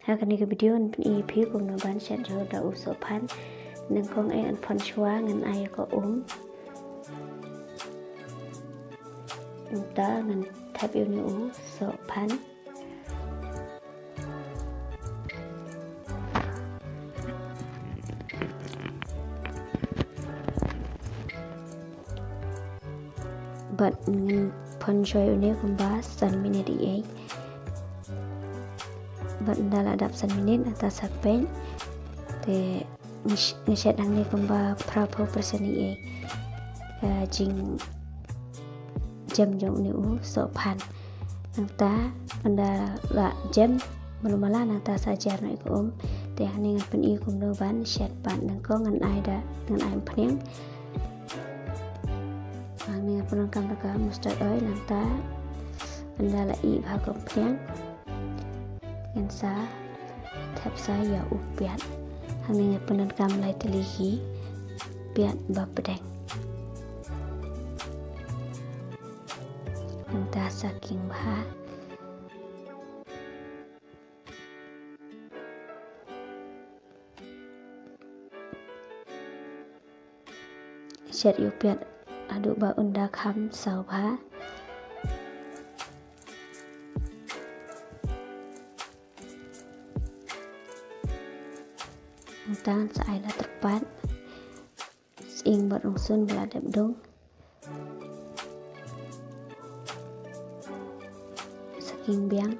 Hak ni ke video an EP cùng nó bán chat rồi đã uso pan nâng con ai ăn phun chua ngân ai có ta ngân tháp yêu nữ so pan but phun chua yêu nữ cũng bá san minute ấy vẫn đã là đập san minute atas sapen te ngeset ang ni kumba prapo perseni jing jam jong ni so pan nang ta anda la jam malumala nang ta sajar noi ko te ang ni pen i kum no ban set pan nang ko ngan ai da ngan ai phniang ang ni pen kam ta ka mustard oi nang ta anda la i ba ko phniang ngan sa thap sa ya upiat hanya penangkam lai telihi piat bapedeng entah saking bah set yu piat adu ba unda kham sau bah tangan saya dah tepat sing berungsun beladap dong saking biang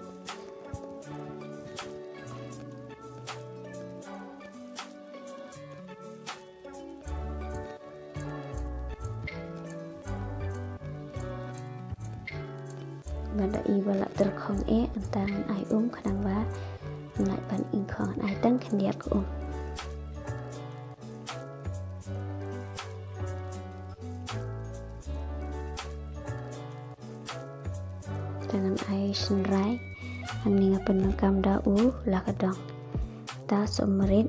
benda ibarat terkong antang ai kadang ba ngại ban in khong ai tăng kendiat ko dengan air senrai angin penangkam dau lah kadang ta sumerit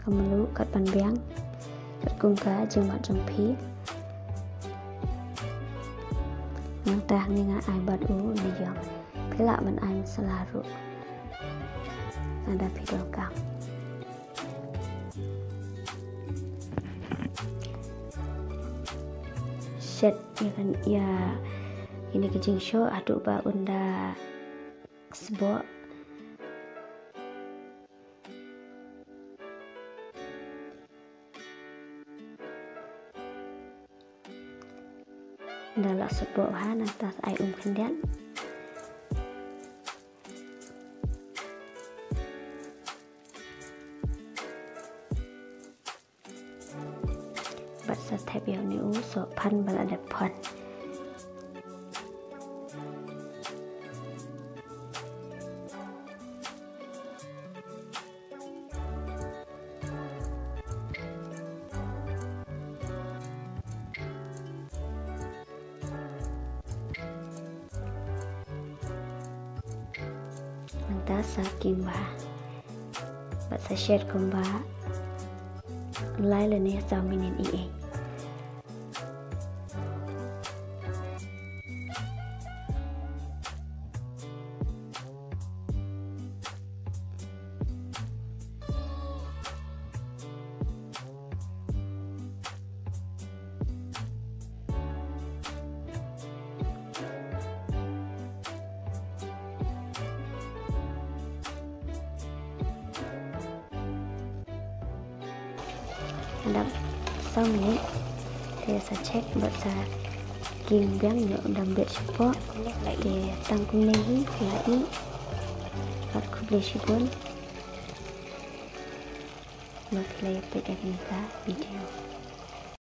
kemelu kat panbiang kat kungka jemat jempi nang tah ninga ai badu niyong pelak man ai selaru ada video kam set ya kan ya ini kecing show aduk ba unda sebok dalam sebok han atas ai kendian basa thep yang ni so pan balada pan entah saking ba basa share kumba lai le ne sa minin i đập sau này thì sẽ check bật ra kim biếng nhựa đặc biệt support để tăng công năng là ý và không để support bật play video